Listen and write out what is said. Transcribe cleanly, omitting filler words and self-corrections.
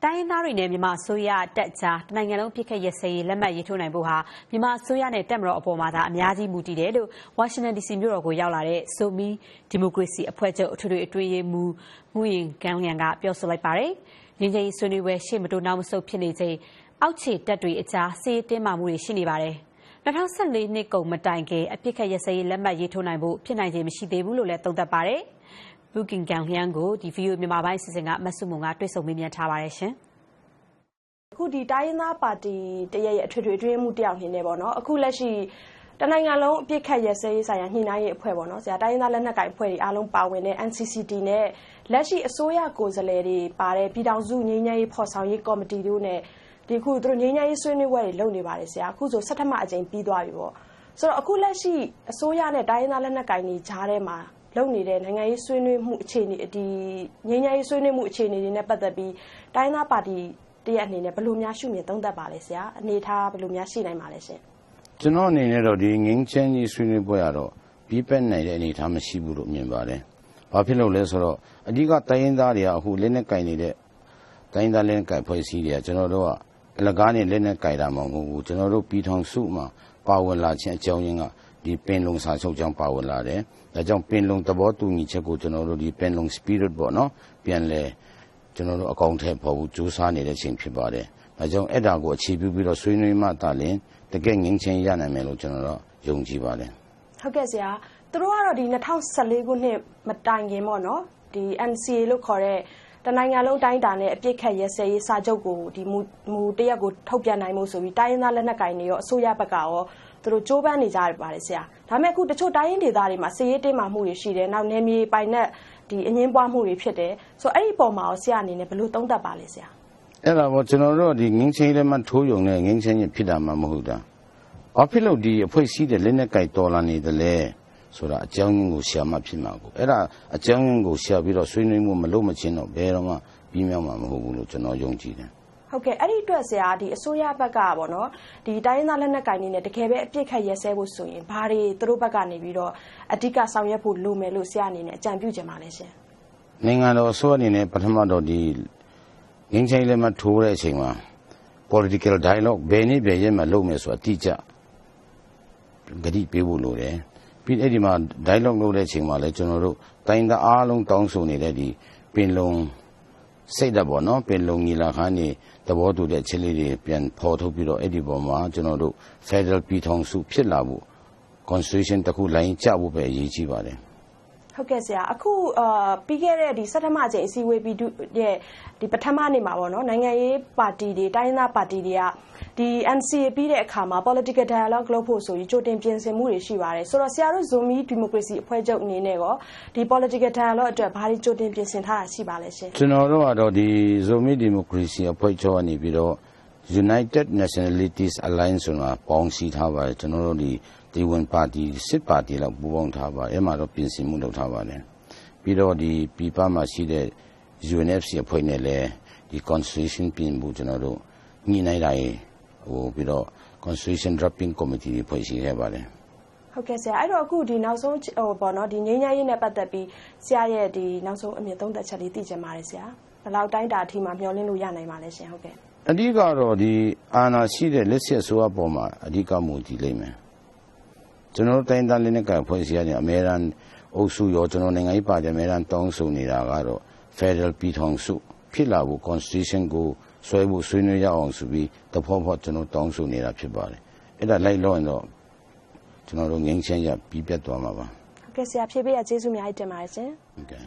တိုင်းရင်းသားတွေနဲ့မြန်မာအစိုးရတက်ကြားတနိုင်ငံလုံးပြစ်ခတ်ရစရေးလက်မှတ်ရေးထိုးနိုင်ဖို့ဟာမြန်မာအစိုးရနဲ့တက်မတော်အပေါ်မှာသာအများကြီးမူတည်တယ်လို့ဝါရှင်တန် DC မြို့တော်ကိုရောက်လာတဲ့ဇိုမီဒီမိုကရေစီအဖွဲ့ချုပ်အထွေထွေအတွင်းရေးမှူးမှုရင်ကန်းလျံကပြောဆိုလိုက်ပါတယ်။ငြိမ်းချမ်းရေးဆွေးနွေးပွဲရှေ့မတိုးနောက်မဆုတ်ဖြစ်နေချိန်အောက်ခြေတက်တွေအကြားစစ်ရေးတင်းမာမှုတွေရှိနေပါတယ်။2014နှစ်ကုန်မတိုင်ခင်အပြစ်ခတ်ရစရေးလက်မှတ်ရေးထိုးနိုင်ဖို့ဖြစ်နိုင်ခြေမရှိသေးဘူးလို့လည်းသုံးသပ်ပါတယ်။ဘူကင်ကန်လျံကိုဒီဗီဒီယိုမြန်မာပိုင်းအစီအစဉ်ကမဆုမုံကတွေ့ဆုံမေးမြန်းထားပါတယ်ရှင်။အခုဒီတိုင်းရင်းသားပါတီတရရဲ့အထွေထွေအတွင်းမှုတယောက်နေနေပေါ့နော်အခုလက်ရှိတနိုင်ငံလုံးအပြစ်ခတ်ရစရေးဆိုင်ရာညှိနှိုင်းရေးအဖွဲ့ပေါ့နော်ဆရာတိုင်းရင်းသားလက်နက်ကိုင်အဖွဲ့တွေအားလုံးပါဝင်တဲ့ NCCT နဲ့လက်ရှိအစိုးရကိုယ်စားလှယ်တွေပါတဲ့ပြည်ထောင်စုငြိမ်းချမ်းရေးဖော်ဆောင်ရေးကော်မတီတို့နဲ့ဒီခုသူတို့ငြိမ်းချမ်းရေးဆွေးနွေးပွဲတွေလုပ်နေပါတယ်ဆရာအခုဆို17မှအကြိမ်ပြီးသွားပြီပေါ့ဆိုတော့အခုလက်ရှိအစိုးရနဲ့တိုင်းရင်းသားလက်နက်ကိုင်တွေကြားထဲမှာလုပ်နေတဲ့နိုင်ငံရေးဆွေးနွေးမှုအခြေအနေဒီငြိမ်းချမ်းရေးဆွေးနွေးမှုအခြေအနေတွေနဲ့ပတ်သက်ပြီးတိုင်းရင်းသားပါတီတရအနေနဲ့ဘယ်လိုများရှုမြင်သုံးသပ်ပါလဲဆရာအနေထားဘယ်လိုများရှိနိုင်ပါလဲရှင်ကျွန်တော်အနေနဲ့တော့ဒီငင်းချမ်းကြီးဆွေးနွေးပွဲကတော့ပြီးပက်နိုင်တဲ့အနေထားမရှိဘူးလို့မြင်ပါတယ်။ဘာဖြစ်လို့လဲဆိုတော့အဓိကတိုင်းရင်းသားတွေကအခုလက်နက်ကင်နေတဲ့တိုင်းသားလက်နက်ကင်ဖွဲ့စည်းတွေကကျွန်တော်တို့ကအလကားနဲ့လက်နက်ကင်တာမဟုတ်ဘူးကျွန်တော်တို့ပြည်ထောင်စုမှာပါဝင်လာခြင်းအကြောင်းရင်းကဒီပင်လုံစာချုပ်ကြောင့်ပါဝင်လာတယ်။ဒါကြောင့်ပင်လုံသဘောတူညီချက်ကိုကျွန်တော်တို့ဒီပင်လုံ spirit ပေါ့နော်ပြန်လဲကျွန်တော်တို့အကောင့်ထဲပေါ်ဘူးစူးစမ်းနေတဲ့ချိန်ဖြစ်ပါတယ်။ဒါကြောင့်အဲ့ဒါကိုအခြေပြုပြီးတော့ဆွေးနွေးမှသာလျှင်တကယ်ငင်းချင်းရနိုင်မယ်လို့ကျွန်တော်တို့ယုံကြည်ပါတယ်။ဟုတ်ကဲ့ဆရာသူတို့ကတော့ဒီ2014ခုနှစ်မတိုင်ခင်ပေါ့နော်ဒီ NCA လို့ခေါ်တဲ့တနိုင်ငံလုံးတိုင်းတာနဲ့အပြစ်ခတ်ရစရေးစာချုပ်ကိုဒီမူတရက်ကိုထုတ်ပြန်နိုင်မှုဆိုပြီးတိုင်းရင်းသားလက်နက်ကိုင်တွေရောအစိုးရဘက်ကရောသူတို့ကြိုးပမ်းနေကြရပါတယ်ဆရာ။ဒါပေမဲ့အခုတချို့တိုင်းရင်းဒေသတွေမှာစစ်ရေးတင်းမာမှုတွေရှိတယ်။နောက်နယ်မြေပိုင်နဲ့ဒီအငင်းပွားမှုတွေဖြစ်တယ်ဆိုအဲ့ဒီပုံမှာရောဆရာအနေနဲ့ဘယ်လိုသုံးသပ်ပါလဲဆရာအဲ့ဒါပေါ့ကျွန်တော်တို့ဒီငင်းချင်းလက်မှတ်ထိုးယုံနဲ့ငင်းချင်းဖြစ်တာမှမဟုတ်တာဘာဖြစ်လို့ဒီအဖွဲ့အစည်းတဲ့လက်နက်ကိုက်တော်လာနေတယ်လဲဆိုတာအကြောင်းရင်းကိုရှာမှဖြစ်မှာကိုအဲ့ဒါအကြောင်းရင်းကိုရှာပြီးတော့ဆွေးနွေးမှုမလုပ်မချင်းတော့ဘယ်တော့မှပြီးမြောက်မှာမဟုတ်ဘူးလို့ကျွန်တော်ယုံကြည်တယ်ဟုတ်ကဲ့အဲ့ဒီအတွက်ဆရာဒီအစိုးရဘက်ကပေါ့နော်ဒီတိုင်းရင်းသားလက်နက်ကိုင်နေနဲ့တကယ်ပဲအပြစ်ခတ်ရဲဆဲဖို့ဆိုရင်ဘာတွေသူတို့ဘက်ကနေပြီးတော့အဓိကဆောင်ရွက်ဖို့လိုမယ်လို့ဆရာအနေနဲ့အကြံပြုချင်ပါလဲရှင်နိုင်ငံတော်အစိုးရအနေနဲ့ပထမတော့ဒီငင်းချင်းလက်မှတ်ထိုးတဲ့အချိန်မှာ political dialogue ဘယ်နည်းဘယ်ရက်မှလုပ်မယ်ဆိုအတိအကျဂတိပေးဖို့လိုတယ်ပြီးအဲ့ဒီမှာ dialogue လုပ်တဲ့အချိန်မှာလည်းကျွန်တော်တို့တိုင်းသားအားလုံးတောင်းဆိုနေတဲ့ဒီပင်လုံစိတ်ဓာတ်ပေါ့နော်ပင်လုံညီလာခံနေသဘောတူတဲ့ချက်လေးတွေပြန်ဖော်ထုတ်ပြီးတော့အဲ့ဒီပေါ်မှာကျွန်တော်တို့ Federal ပြည်ထောင်စုဖြစ်လာဖို့ Constitution တစ်ခုလိုင်းကျဖို့ပဲအရေးကြီးပါတယ်ဟုတ်ကဲ့ဆရာအခုပြီးခဲ့တဲ့ဒီ17မှအကြိမ်အစည်းအဝေးပြီးရဲ့ဒီပထမနေ့မှာပေါ့နော်နိုင်ငံရေးပါတီတွေတိုင်းသားပါတီတွေကဒီ NCA ပြီးတဲ့အခါမှာ political dialogue လုပ်ဖို့ဆိုပြီးကြိုတင်ပြင်ဆင်မှုတွေရှိပါတယ်ဆိုတော့ဆရာတို့ဇိုမီဒီမိုကရေစီအဖွဲ့ချုပ်အနေနဲ့ရောဒီ political dialogue အတွက်ဘာတွေကြိုတင်ပြင်ဆင်ထားတာရှိပါလဲရှင်ကျွန်တော်တို့ကတော့ဒီဇိုမီဒီမိုကရေစီအဖွဲ့ချုပ်ကနေပြီးတော့ United Nationalities Alliance ဆိုတာပေါင်းစည်းထားပါတယ်ကျွန်တော်တို့ဒီဝန်ပါတီစစ်ပါတီလောက်ပူးပေါင်းထားပါအဲ့မှာတော့ပြင်ဆင်မှုလုပ်ထားပါတယ်ပြီးတော့ဒီပြည်ပမှာရှိတဲ့ UNFC အဖွဲ့နဲ့လည်းဒီ Constitution ပြင်ဖို့ကျွန်တော်တို့ညှိနှိုင်းတိုင်းပြီးတော့ Constitution Drafting Committee တွေဖွဲ့စည်းခဲ့ပါတယ်ဟုတ်ကဲ့ဆရာအဲ့တော့အခုဒီနောက်ဆုံးပေါ့နော်ဒီငြိမ်းချမ်းရေးနဲ့ပတ်သက်ပြီးဆရာရဲ့ဒီနောက်ဆုံးအမြင်သုံးသပ်ချက်လေးသိချင်ပါတယ်ဆရာဘယ်လောက်တိုင်းတာအထိမှမျှော်လင့်လို့ရနိုင်ပါလဲရှင်ဟုတ်ကဲ့အဓိကတော့ဒီအာဏာရှိတဲ့လက်ဆက်ဆိုအပေါ်မှာအဓိကမူတည်လိမ့်မယ်ကျွန်တော်တိုင်းသားလက်နက်ကိုင်ဖွဲ့စည်းရတဲ့အမေရိကန်အုပ်စုရောကျွန်တော်နိုင်ငံရေးပါတီအမေရိကန်တောင်းဆိုနေတာကတော့ Federal ပြည်ထောင်စုဖြစ်လာဖို့ Constitution ကိုဆွဲဖို့ဆွေးနွေးရအောင်ဆိုပြီးတဖို့ဖို့ကျွန်တော်တောင်းဆိုနေတာဖြစ်ပါတယ်အဲ့ဒါလိုက်လို့ရင်တော့ကျွန်တော်တို့ငင်းချင်းရပြီးပြတ်သွားမှာပါဟုတ်ကဲ့ဆရာဖြည့်ပေးရကျေးဇူးအများကြီးတင်ပါတယ်ရှင်ဟုတ်ကဲ့